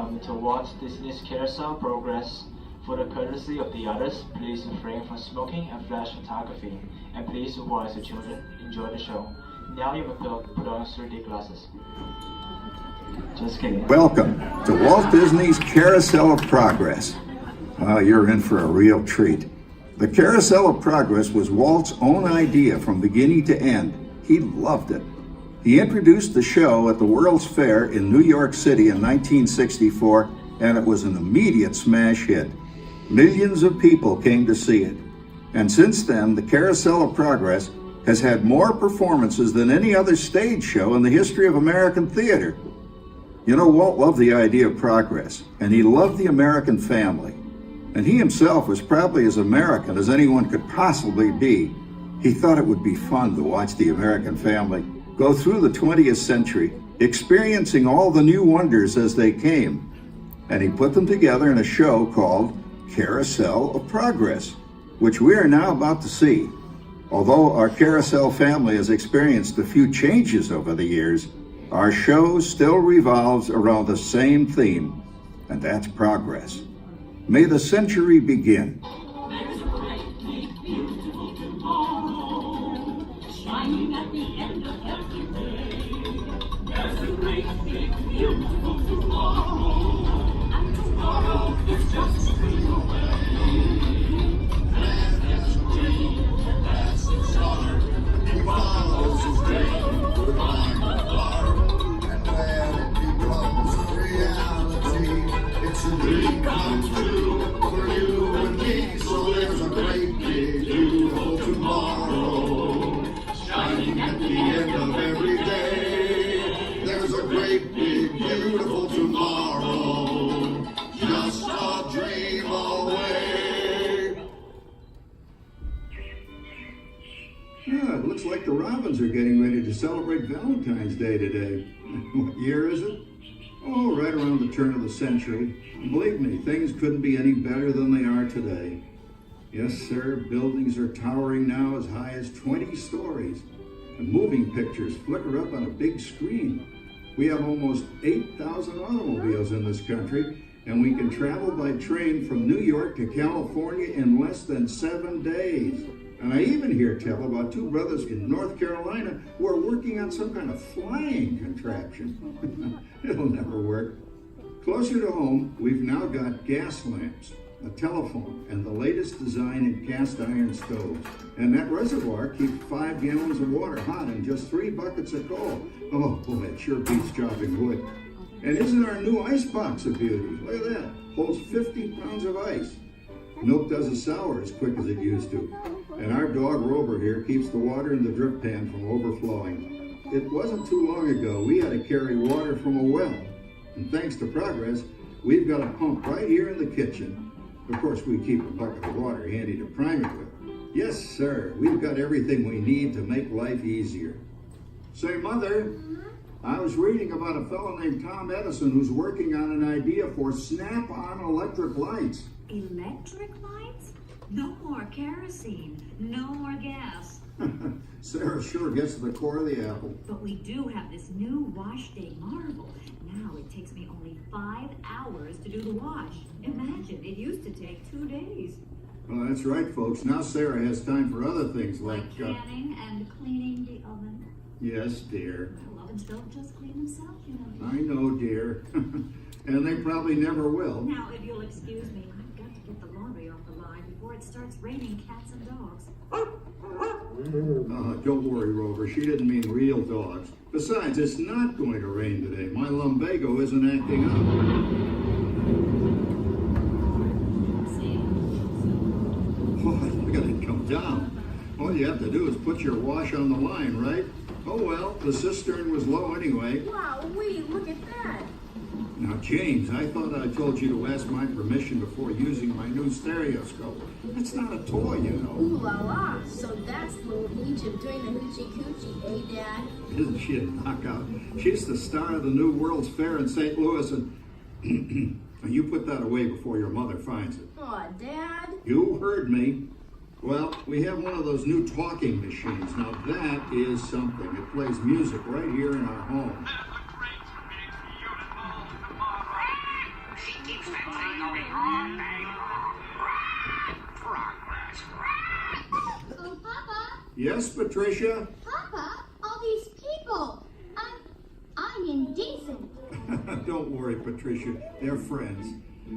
welcome to Walt Disney's Carousel Progress. For the courtesy of the others, please refrain from smoking and flash photography, and please supervise your children. Enjoy the show. Now you may put on 3D glasses. Just kidding. Welcome to Walt Disney's Carousel of Progress. You're in for a real treat. The Carousel of Progress was Walt's own idea from beginning to end. He loved it. He introduced the show at the World's Fair in New York City in 1964, and it was an immediate smash hit. Millions of people came to see it. And since then, the Carousel of Progress has had more performances than any other stage show in the history of American theater. You know, Walt loved the idea of progress, and he loved the American family. And he himself was probably as American as anyone could possibly be. He thought it would be fun to watch the American family go through the 20th century, experiencing all the new wonders as they came. And he put them together in a show called Carousel of Progress, which we are now about to see. Although our Carousel family has experienced a few changes over the years, our show still revolves around the same theme, and that's progress. May the century begin. There's a bright, big, beautiful tomorrow, shining at the end of every day. There's a great, big, beautiful tomorrow, and tomorrow is just a dream away. Man has a dream, that's the start. He follows his dream to find the heart. And when it becomes a reality, it's a dream come true for you and me. So there's a great, big, beautiful tomorrow, shining at the end of every day. There's a great, big, beautiful tomorrow, just a dream away. Yeah, it looks like the Robins are getting ready to celebrate Valentine's Day today. What year is it? Oh, right around the turn of the century. And believe me, things couldn't be any better than they are today. Yes, sir, buildings are towering now as high as 20 stories. And moving pictures flicker up on a big screen. We have almost 8,000 automobiles in this country, and we can travel by train from New York to California in less than 7 days. And I even hear tell about two brothers in North Carolina who are working on some kind of flying contraption. It'll never work. Closer to home, we've now got gas lamps, a telephone, and the latest design in cast iron stoves. And that reservoir keeps 5 gallons of water hot in just 3 buckets of coal. Oh, boy, it sure beats chopping wood. And isn't our new ice box a beauty? Look at that. Holds 50 pounds of ice. Milk doesn't sour as quick as it used to. And our dog Rover here keeps the water in the drip pan from overflowing. It wasn't too long ago we had to carry water from a well. And thanks to progress, we've got a pump right here in the kitchen. Of course, we keep a bucket of water handy to prime it with. Yes, sir, we've got everything we need to make life easier. Say, Mother, I was reading about a fellow named Tom Edison who's working on an idea for snap-on electric lights. Electric lights? No more kerosene, no more gas. Sarah sure gets to the core of the apple. But we do have this new wash day marvel. Now it takes me only 5 hours to do the wash. Imagine, it used to take 2 days. Well, that's right, folks. Now Sarah has time for other things Like canning and cleaning the oven. Yes, dear. Well, ovens don't just clean themselves, you know. I know, dear. And they probably never will. Now, if you'll excuse me, I've got to get the laundry off the line before it starts raining cats and dogs. Don't worry, Rover. She didn't mean real dogs. Besides, it's not going to rain today. My lumbago isn't acting up. What? Look at it come down. All you have to do is put your wash on the line, right? Oh well, the cistern was low anyway. Wow, look at that. Now, James, I thought I told you to ask my permission before using my new stereoscope. That's not a toy, you know. Ooh la la. So that's little Egypt doing the hoochie coochie, Dad? Isn't she a knockout? She's the star of the new World's Fair in St. Louis, and you put that away before your mother finds it. Aw, Dad. You heard me. Well, we have one of those new talking machines. Now, that is something. It plays music right here in our home. Oh, Papa. Yes, Patricia? Papa, all these people. I'm indecent. Don't worry, Patricia. They're friends.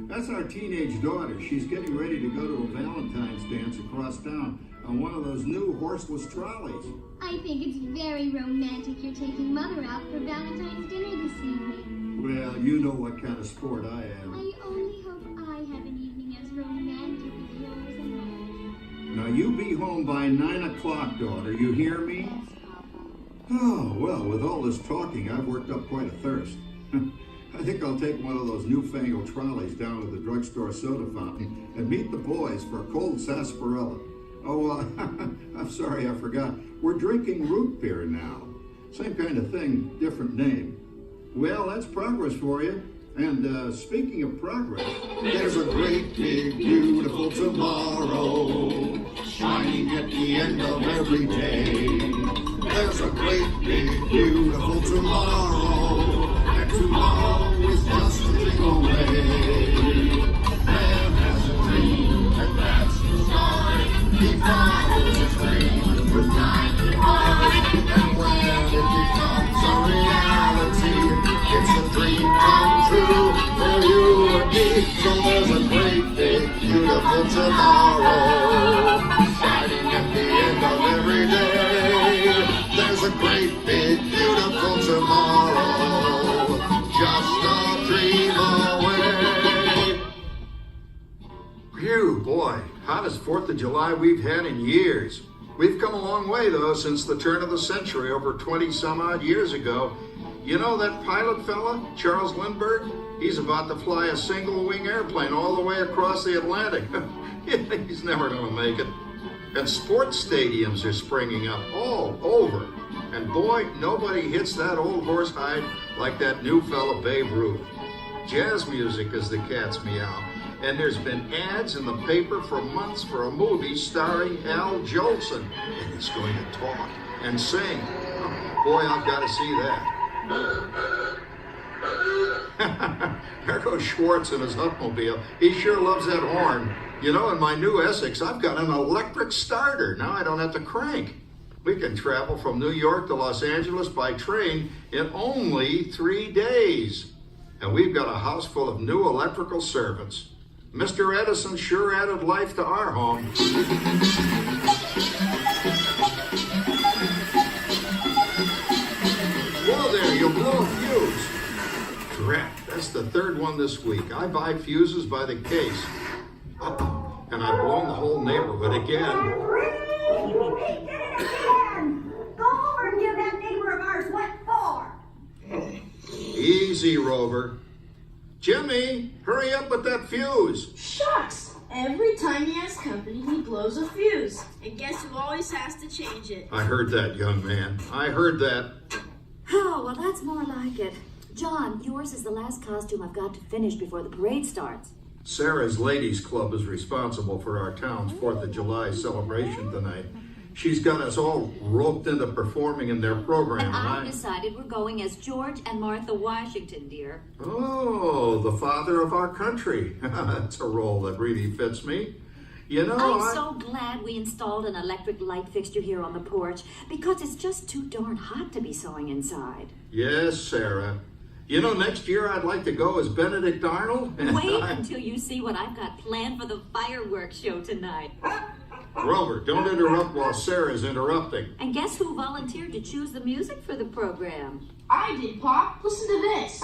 That's our teenage daughter. She's getting ready to go to a Valentine's dance across town on one of those new horseless trolleys. I think it's very romantic you're taking Mother out for Valentine's dinner this evening. Well, you know what kind of sport I am. I only hope I have an evening as romantic as yours and mine. Now, you be home by 9 o'clock, daughter. You hear me? Yes, Papa. Oh, well, with all this talking, I've worked up quite a thirst. I think I'll take one of those newfangled trolleys down to the drugstore soda fountain and meet the boys for a cold sarsaparilla. Oh, I'm sorry, I forgot. We're drinking root beer now. Same kind of thing, different name. Well, that's progress for you. And speaking of progress, There's a great big beautiful tomorrow shining at the end of every day. There's a great big beautiful tomorrow, and tomorrow is just a dream away. Man has a dream, and that's the start. He follows his dream with 9 to 5, and when it becomes a reality, it's a dream come true for you and me. So there's a great big beautiful tomorrow shining at the end of every day. There's a great big beautiful tomorrow, just a dream away. phew, boy, hottest 4th of July we've had in years. We've come a long way, though, since the turn of the century, over 20 some odd years ago. You know that pilot fella, Charles Lindbergh? He's about to fly a single-wing airplane all the way across the Atlantic. He's never going to make it. And sports stadiums are springing up all over. And boy, nobody hits that old horse hide like that new fella Babe Ruth. Jazz music is the cat's meow. And there's been ads in the paper for months for a movie starring Al Jolson. And he's going to talk and sing. Oh, boy, I've got to see that. There goes Schwartz in his Hupmobile. He sure loves that horn. You know, in my new Essex, I've got an electric starter. Now I don't have to crank. We can travel from New York to Los Angeles by train in only 3 days. And we've got a house full of new electrical servants. Mr. Edison sure added life to our home. Whoa there, you blow a fuse. Drat, that's the 3rd one this week. I buy fuses by the case. Uh-oh, and I've blown the whole neighborhood again. He did it again! Go over and give that neighbor of ours what for! Easy, Rover. Jimmy, hurry up with that fuse. Shucks! Every time he has company, he blows a fuse. And guess who always has to change it? I heard that, young man. I heard that. Oh, well, that's more like it. John, yours is the last costume I've got to finish before the parade starts. Sarah's Ladies Club is responsible for our town's 4th of July celebration tonight. She's got us all roped into performing in their program. And I decided we're going as George and Martha Washington, dear. Oh, the father of our country. That's a role that really fits me. You know, I'm so glad we installed an electric light fixture here on the porch because it's just too darn hot to be sewing inside. Yes, Sarah. You know, next year I'd like to go as Benedict Arnold. Wait until you see what I've got planned for the fireworks show tonight. Rover, don't interrupt while Sarah's interrupting. And guess who volunteered to choose the music for the program? I did, Pop. Listen to this.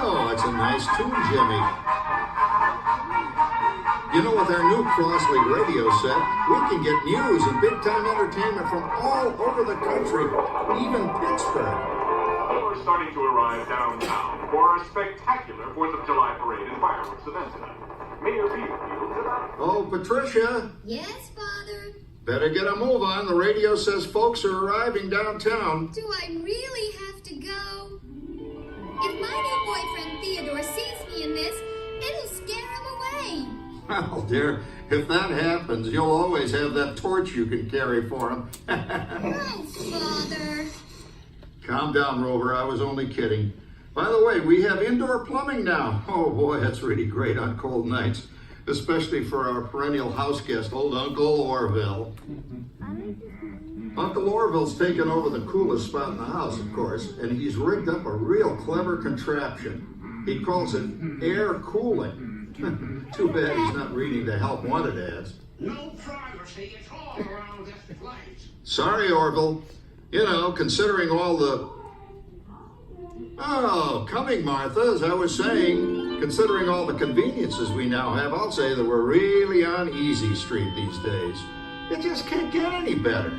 Oh, that's a nice tune, Jimmy. You know, with our new Crossley radio set, we can get news and big-time entertainment from all over the country, even Pittsburgh. We're starting to arrive downtown for a spectacular 4th of July parade and fireworks event tonight. Mayor Peterfield tonight. Oh, Patricia, Yes, Father? better get a move on. The radio says folks are arriving downtown. Do I really have to go? If my new boyfriend Theodore sees me in this, it'll scare him away. Well, dear, if that happens, you'll always have that torch you can carry for him. Oh, Father. Calm down, Rover. I was only kidding. By the way, we have indoor plumbing now. Oh boy, that's really great on cold nights, especially for our perennial house guest, old Uncle Orville. Uncle Orville's taken over the coolest spot in the house, of course, and he's rigged up a real clever contraption. He calls it air cooling. Too bad he's not reading the help wanted ads. No privacy at all around this place. Sorry, Orville. You know, considering all the... Oh, coming, Martha, as I was saying, considering all the conveniences we now have, I'll say that we're really on easy street these days. It just can't get any better.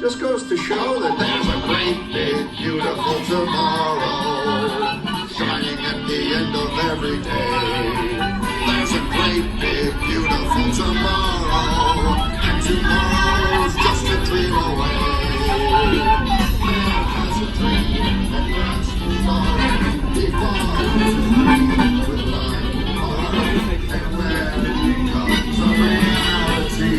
Just goes to show that there's a great big beautiful tomorrow shining at the end of every day. There's a great big beautiful tomorrow, and tomorrow's just a dream away. Man has a dream that grants the star before with light heart, and when it becomes a reality,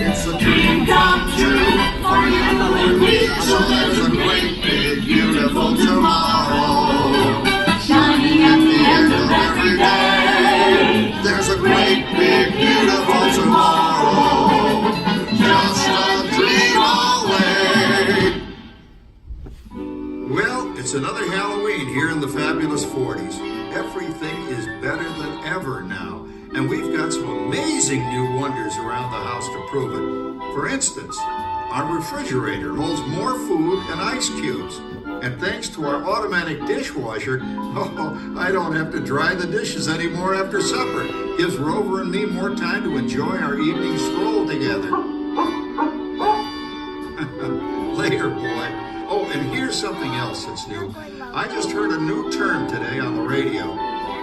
it's a dream come true for you and me. So there's a great big beautiful tomorrow shining at the end of every day. There's a great big beautiful tomorrow, just a dream away. Well, it's another Halloween here in the fabulous 40s. Everything is better than ever now, and we've got some amazing new wonders around the house to prove it. For instance, our refrigerator holds more food and ice cubes. And thanks to our automatic dishwasher, I don't have to dry the dishes anymore after supper. Gives Rover and me more time to enjoy our evening stroll together. Later, boy. Oh, and here's something else that's new. I just heard a new term today on the radio.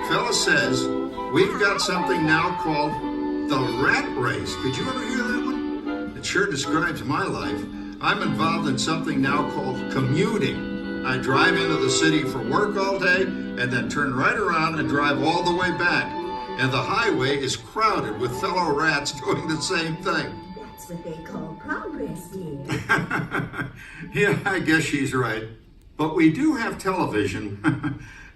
Fella says we've got something now called the rat race. Did you ever hear that one? It sure describes my life. I'm involved in something now called commuting. I drive into the city for work all day and then turn right around and drive all the way back. And the highway is crowded with fellow rats doing the same thing. That's what they call progress, dear. Yeah, I guess she's right. But we do have television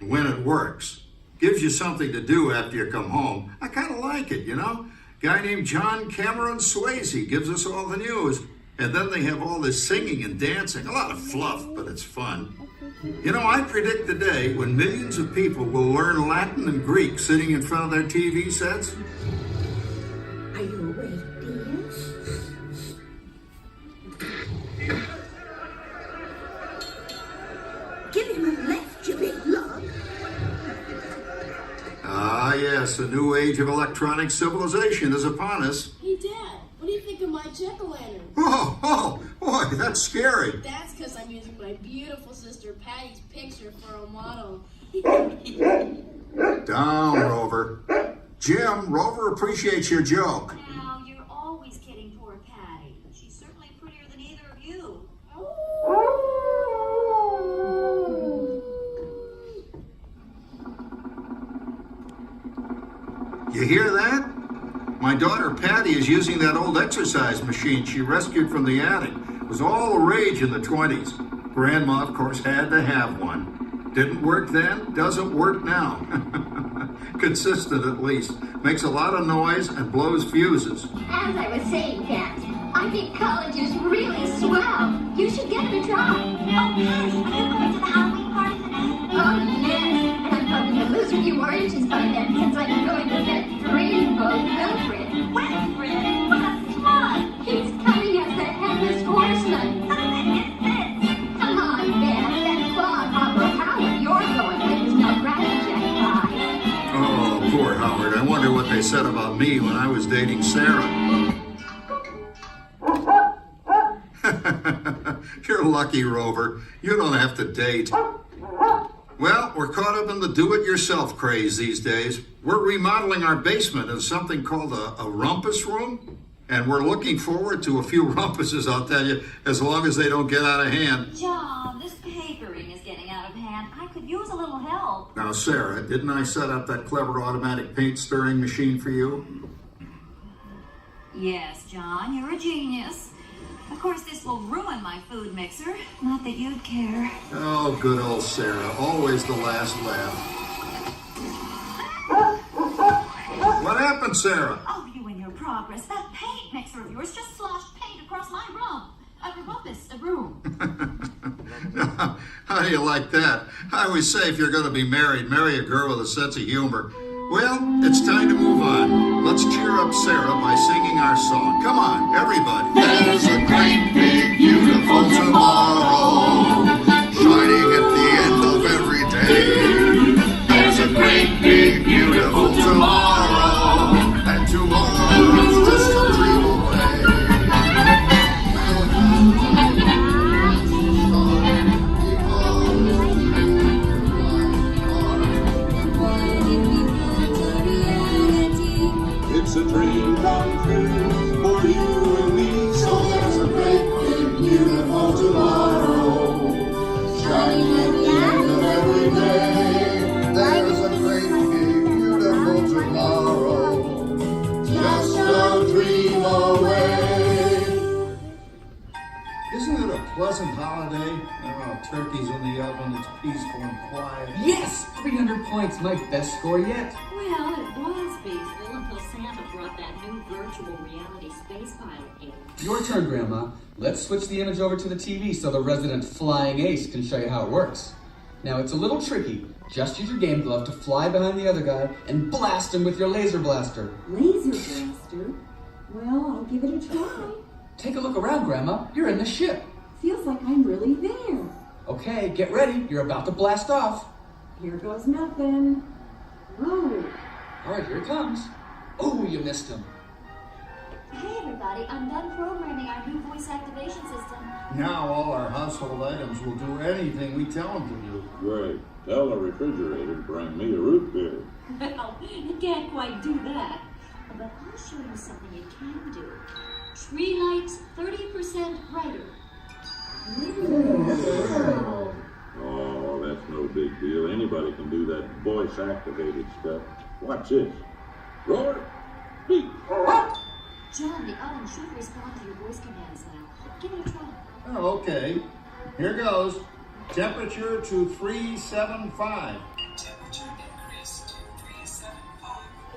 when it works. Gives you something to do after you come home. I kind of like it, you know? Guy named John Cameron Swayze gives us all the news. And then they have all this singing and dancing. A lot of fluff, but it's fun. You know, I predict the day when millions of people will learn Latin and Greek sitting in front of their TV sets. Are you awake, dear? Give him a lift, you big lug. Ah, yes, a new age of electronic civilization is upon us. Hey, Dad, what do you think of my jack-o'-lantern? Oh, boy, that's scary. That's because I'm using my beautiful sister Patty's picture for a model. Down, Rover. Jim, Rover appreciates your joke. Now, you're always kidding poor Patty. She's certainly prettier than either of you. You hear that? My daughter Patty is using that old exercise machine she rescued from the attic. It was all the rage in the 20s. Grandma, of course, had to have one. Didn't work then, doesn't work now. Consistent at least. Makes a lot of noise and blows fuses. As I was saying, Kat, I think college is really swell. You should give it a try. Oh, Patty, are you going to the Halloween party tonight? Oh, yes. And I'm hoping to lose a few oranges by then since I'm going to visit Rainbow Wilfred. Wilfred? What a slug! He's coming as the headless horseman. Come on, Beth. That clodhopper Howard you're going with is no Rattlesnake pie. Oh, poor Howard. I wonder what they said about me when I was dating Sarah. You're lucky, Rover. You don't have to date. Well, we're caught up in the do-it-yourself craze these days. We're remodeling our basement into something called a rumpus room. And we're looking forward to a few rumpuses, I'll tell you, as long as they don't get out of hand. John, this papering is getting out of hand. I could use a little help. Now, Sarah, didn't I set up that clever automatic paint stirring machine for you? Yes, John, you're a genius. Of course, this will ruin my food mixer. Not that you'd care. Oh, good old Sarah. Always the last laugh. What happened, Sarah? Oh, you and your progress. That paint mixer of yours just sloshed paint across my room. The room. How do you like that? I always say if you're going to be married, marry a girl with a sense of humor. Well, it's time to move on. Let's cheer up Sarah by singing our song. Come on, everybody. There's a great big beautiful tomorrow shining at the end of every day. There's a great big beautiful tomorrow, and tomorrow's just a dream away. It's a dream come true for you and me. So there's a great big beautiful tomorrow shining at the end of every day. There's a great big beautiful tomorrow, just a dream away. Isn't it a pleasant holiday? Oh, turkey's in the oven, it's peaceful and quiet. Yes! 300 points, my best score yet. Well, it was peaceful until Santa brought that new virtual reality space pilot in. Your turn, Grandma. Let's switch the image over to the TV so the resident flying ace can show you how it works. Now, it's a little tricky. Just use your game glove to fly behind the other guy and blast him with your laser blaster. Laser blaster? Well, I'll give it a try. Take a look around, Grandma. You're in the ship. Feels like I'm really there. Okay, get ready. You're about to blast off. Here goes nothing. Whoa. All right, here it comes. Oh, you missed him. Hey, everybody. I'm done programming our new voice activation system. Now all our household items will do anything we tell them to do. Great. Tell the refrigerator to bring me a root beer. Well, it can't quite do that. But I'll show you something it can do. Tree lights 30% brighter. Oh, that's no big deal. Anybody can do that voice-activated stuff. Watch this. Roar! Beep! John, the oven should respond to your voice commands now. Give it a try. Oh, okay. Here goes. Temperature to 375. Temperature increase to 375.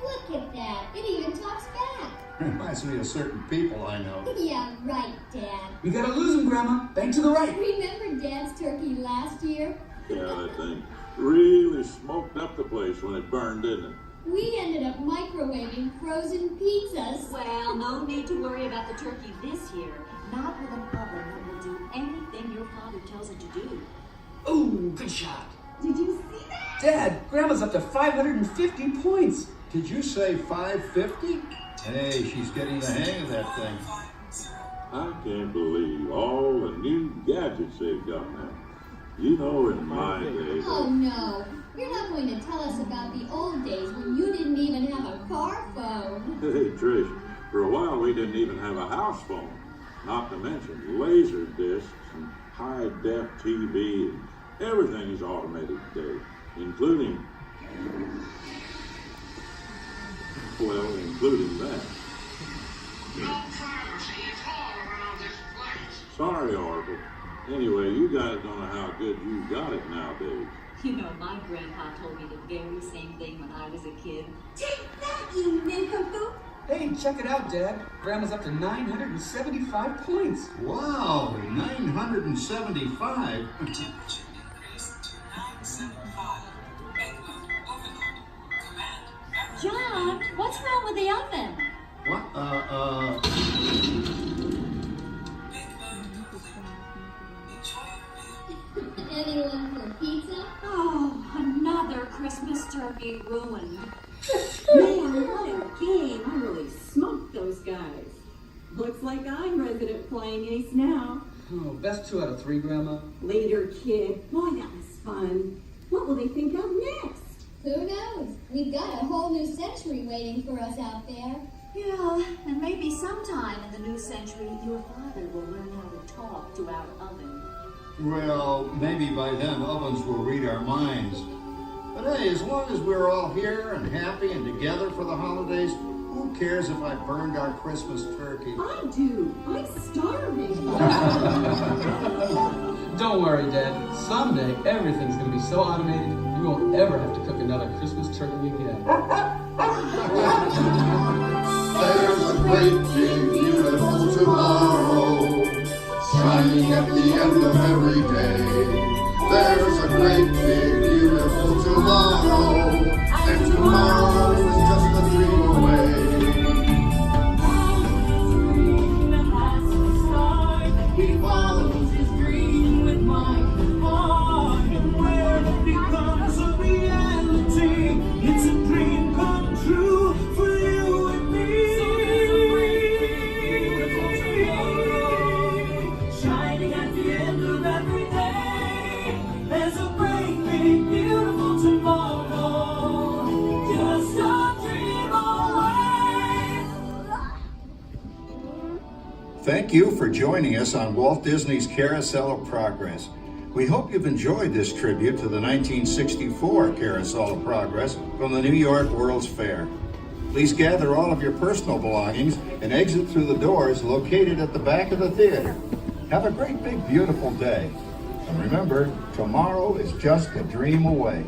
Look at that. It even talks back. Reminds me of certain people I know. Yeah, right, Dad. You gotta lose him, Grandma. Bank to the right. Remember Dad's turkey last year? Yeah, that thing really smoked up the place when it burned, didn't it? We ended up microwaving frozen pizzas. Well, no need to worry about the turkey this year. Not with an oven that will do anything your father tells it to do. Ooh, good shot. Did you see that? Dad, Grandma's up to 550 points. Did you say 550? Hey, she's getting the hang of that thing. I can't believe all the new gadgets they've got now. You know, in my day... Oh, no. You're not going to tell us about the old days when you didn't even have a car phone. Hey, Trish, for a while we didn't even have a house phone. Not to mention laser discs and high-def TV and everything is automated today, including that. No privacy at all around this place. Sorry, Oracle. Anyway, you guys don't know how good you got it nowadays. You know, my grandpa told me the very same thing when I was a kid. Take that, you nincompoop! Hey, check it out, Dad. Grandma's up to 975 points. Wow, 975? Temperature increase to 975. England overload. Command. John, what's wrong with the oven? What? Anyone for pizza? Oh, another Christmas turkey ruined. Man, what a game. I really smoked those guys. Looks like I'm resident flying ace now. Oh, best 2 out of 3, Grandma. Later, kid. Boy, that was fun. What will they think of next? Who knows? We've got a whole new century waiting for us out there. Yeah, and maybe sometime in the new century, your father will learn how to talk to our oven. Well, maybe by then ovens will read our minds. But hey, as long as we're all here and happy and together for the holidays, who Who cares if I burned our Christmas turkey? I do. I'm starving. Don't worry, Dad. Someday, everything's going to be so automated, you won't ever have to cook another Christmas turkey again. There's a great big beautiful tomorrow, shining at the end of every day. There's a great big beautiful tomorrow, and tomorrow is just a dream away. He follows his dream with my heart, and when it becomes a reality, it's a dream come true for you and me. Shining at the end of every day, there's a great big beautiful tomorrow, just a dream away. Thank you for joining us on Walt Disney's Carousel of Progress. We hope you've enjoyed this tribute to the 1964 Carousel of Progress from the New York World's Fair. Please gather all of your personal belongings and exit through the doors located at the back of the theater. Have a great big beautiful day. And remember, tomorrow is just a dream away.